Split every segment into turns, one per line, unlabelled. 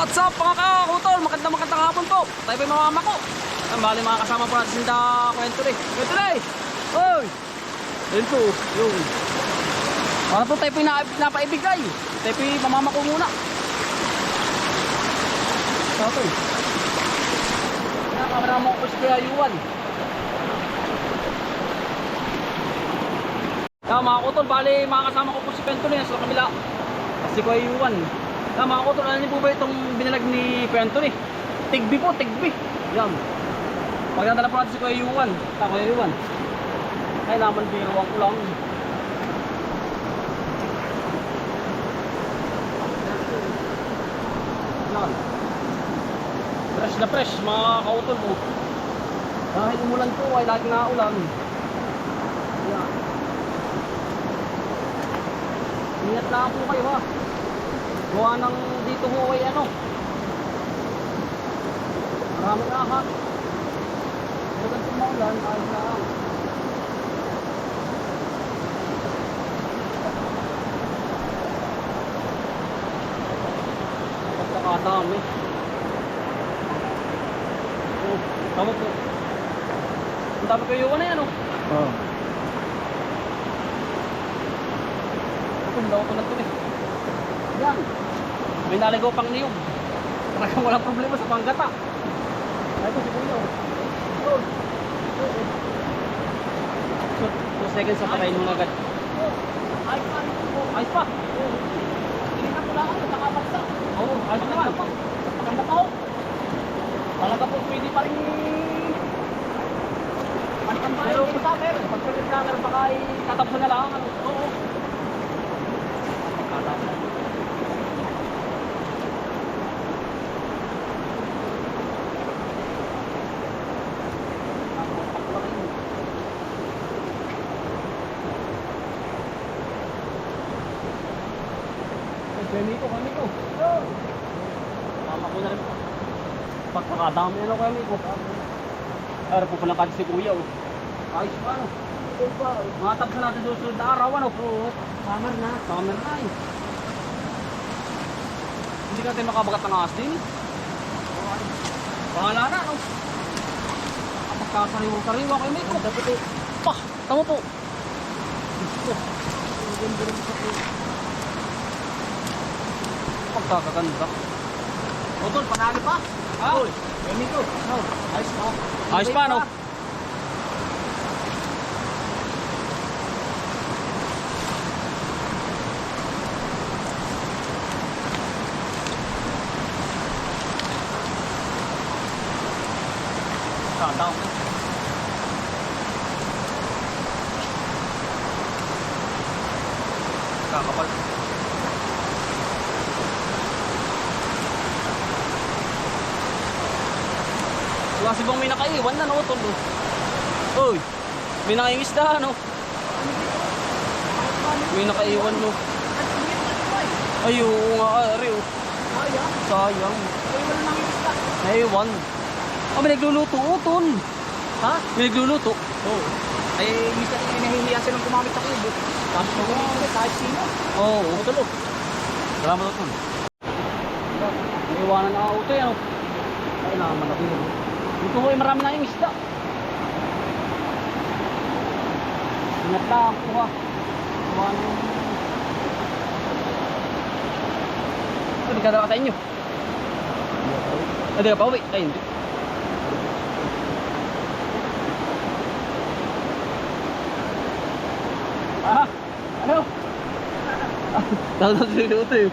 What's up mga kakutol? Magandang hapon po. Tayo pa yung mama ko. Bali mga kasama po natin sinda kwento eh. Kwento na eh. Oy! Ayun po. Yung. Para po tayo po yung napaibigay. Tayo po yung mamama ko muna. Ito eh. Kamera mo ko si Kuya Yuan. Mga kakutol, bali mga kasama ko po si Kwento na yan sa kabila. Si Kuya Yuan. Mga kakutol, alam niyo po ba itong binalag ni Kuya Anthony? Tigbi po, tigbi. Yan. Magdadala po natin si Kuya Yuan. Kuya Yuan. Ay naman biruan ko lang. Yan. Fresh na fresh mga kakutol po. Dahil umulan po ay laging naulan. Yan. Ingat lang po kayo ha. Gawa ng dito ho ay ano. Maraming ahas. Huwag tumulan, ayos lang. Pagkakadami. Oh, tama po. Ang dami kayo iwan na yan oh. Oo. Daw ko na ito eh. Yan. May naligaw pang niyog. Talagang walang problema sa panggata. Ay ito si Kuya. 2 seconds sa pakain mo agad. Ayos pa. Ayos pa. Hindi na pula ako. Nakapagsa. Oo. Ayos naman. Maganda pa ako. Talaga po pwede pa rin. Pero pagkalit na meron baka tatapos na lang. Oo. Kami ko. Mama ko na rin. Pagkakadami na kami ko. Ara po pala kasi si Kuya oh. Ayos pa ano. Matapos na natin susunod na araw ano po. Summer na eh. Hindi natin makabagat ng asin. Bahala na no. Pagkasariwa kayo may ko. Dapat eh. Pah! Tama po. Pagkakaganda. Utol, panalo pa. Uy, kami ko. Ayos pa. Ayos pa no. Daw. Kakapal. Wala si Bang may nakaiwan na no, tol. Uy, may nakaingisda no. May nakaiwan no. Ay, oo nga, ari oh. Sayang. Naiwan. May nagluluto, utol. Ha? May nagluluto? Oo. Ay, minsan nahihiya silang gumamit sa kubo. Tapos mag-ulit, kahit sino. Oo, utol. Salamat utol. Naiwanan na auto yan. Ay, naman ako yun. Dito ko ay marami na yung isda. Ingat lang ako ha. Iwanan. Hindi ka daw sa inyo. Hindi ka pa uwi. Ay, hindi. Ano? Tawag sa ito eh.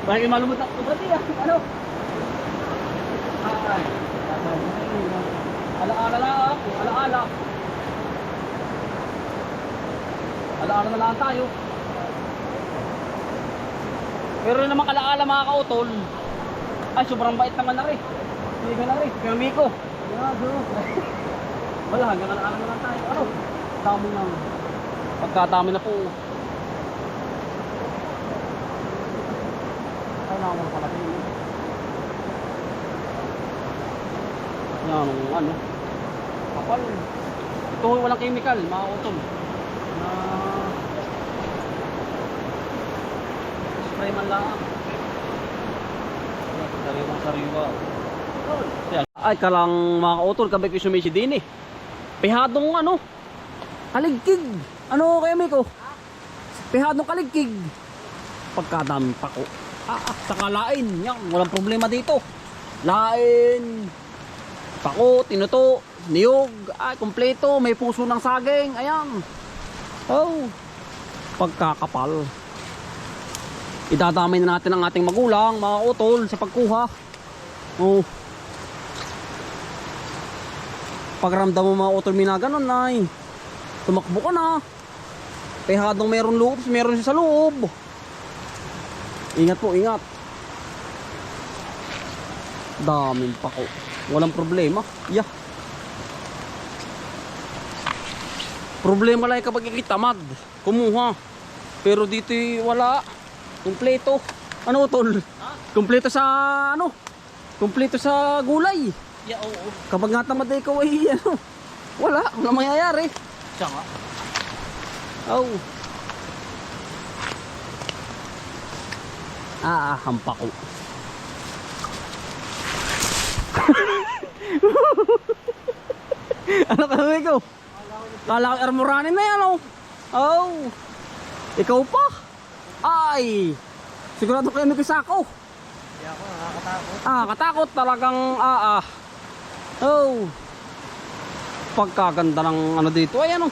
Bakit malumot ako pati ah? Ano? Ay. Ala-ala lang ako. Ala-ala. Ala-ala na lang tayo. Pero naman ala-ala mga kautol. Ay, sobrang bait naman na rin. Hindi ka na rin. Kaya Miko. Wala, hanggang ala-ala na lang tayo. Ano? Dami na. Pagkadami na po. Ay, naman pala ito. Yan, ano. Kapal. Ito walang chemical, mga utol. Na spray man lang. Sariwang sariwa. Ay, kalang mga kautol, kabay ko sumisi din eh. Pihadong ano, kaligkig. Ano kaya Miko? Pihadong kaligkig. Pagkadami pa ko. Saka lain. Yan, walang problema dito. Lain. Pako, tinuto, niyog. Ay, kompleto. May puso ng saging. Ayan. Oh. Pagkakapal. Idadamay na natin ang ating magulang, mga utol, sa pagkuha. Oh. Pagramdam mo mga utol mina ganon ay tumakbo ka na. Pehadong meron loob, meron siya sa loob. Ingat po, ingat. Daming pako. Walang problema. Yeah. Problema lang kapag ikitamad kumuha. Pero dito wala. Kompleto. Ano utol? Kompleto sa ano? Kompleto sa gulay.
Yeah, oo.
Kapag nga tamad ay ikaw ay ano, wala mangyayari.
Tsaka.
Oh. Hampa ko. Ano kami ko? Kala ko armoranin na yan oh. Oh. Ikaw pa? Ay. Sigurado kayo may kisako.
Hindi ako nakakatakot.
Katakot talagang Oh. Pagkaganda ng ano dito. Ay ano.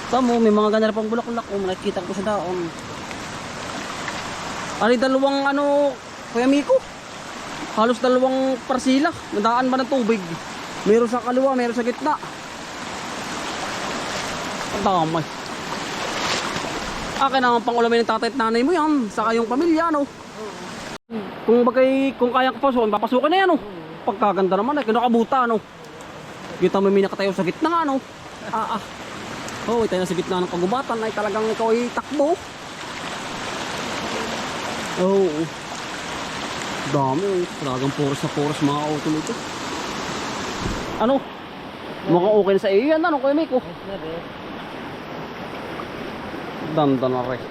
Tamo, may mga ganyan pang bulaklak. Nakikita ko sa daon. Ari dalawang ano, Kuya Miko. Halos dalawang parsila. Nadaan ba ng tubig? Meron sa kaliwa, meron sa gitna. Ang damay. Kailangan pang ulamin ng tatay at nanay mo yan. Saka yung pamilya, no? Kung kaya ka pasukin, papasukin na yan, no? Pagkaganda naman, kinakabuta, no? Kita mo may nakatayo sa gitna, no? Oh, tayo na sa gitna ng kagubatan ay talagang ikaw ay takbo. Oh. Dami, talagang poros na poros mga auto nito. Ano? Mukhang okay na sa iyo yan, ano Kuya Miko? Danda na rin.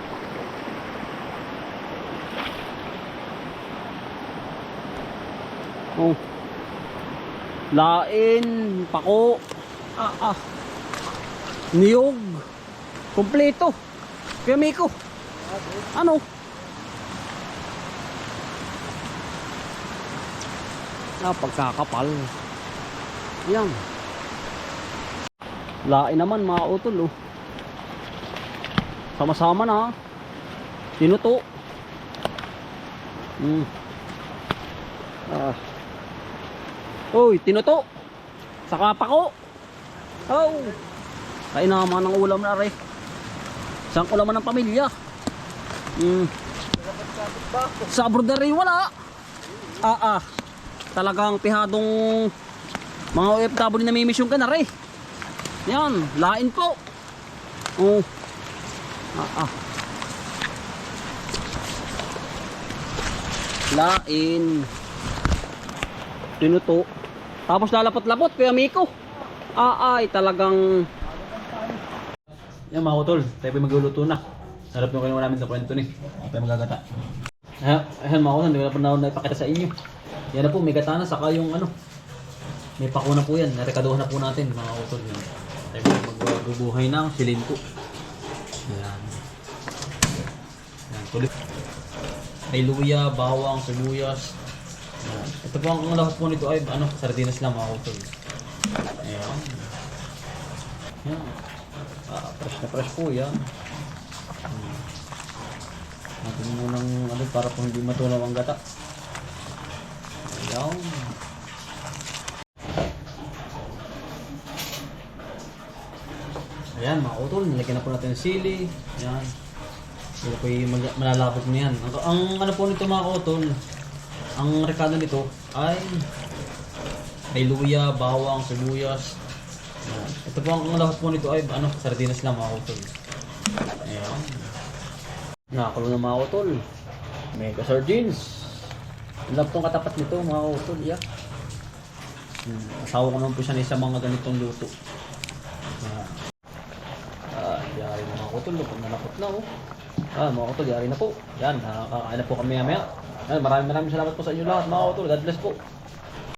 Oh. Lain, pako. Niyog. Kompleto. Kuya Miko. Ano? Pagkakapal. Yan. Lain naman mga utol oh. Sama-sama na. Tinuto. Uy, tinuto. Saka pako. Oh. Kain naman ng ulam na rin. Isang ulaman ng pamilya. Sa brodery wala. Talagang pihadong mga OFW na may mission ka na rin. Yan, lain po. Oh. Lain. Tinuto. Tapos lalapot-lapot Kuya Miko. Ay talagang. Yan mga utol, tayo pa magluluto na. Sarap yung kinuha namin sa kwento ni. Tayo magagata. Ayan mga utol, hindi ko na po na ipakita sa inyo. Yan na po, may gata na, saka yung ano. May pako na po yan, narekaduhan na po natin mga utol. Tayo magbubuhay na, silin po. Ayan. Ayan, tuloy. Ay luya, bawang, sibuyas. Ayan. Ito po ang lahat po nito ay ano, sardinas lang mga utol. Ayan. Ayan. Fresh na fresh po yan. Natin munang ano, para po hindi matunaw ang gata. Ayan. Ayan mga utol, nilagyan na po natin ng sili. Ayan. Sila po yung malalabog na yan. Ang ano po nito mga utol, ang rekado nito ay luya, bawang, sibuyas. Ayan. Ito po ang lahat po nito ay ano, sardinas lang mga utol. Ayan. Nakakulo na mga utol. Mega sardines. Ang love tong katapat nito mga utol. Yeah. Asawa ko naman po siya sa mga ganitong luto. Yari na mga utol. Pag nalapot na oh. Mga utol, yari na po. Yan, nakakain na po kami maya. Maraming salamat po sa inyo lahat mga utol. God bless po.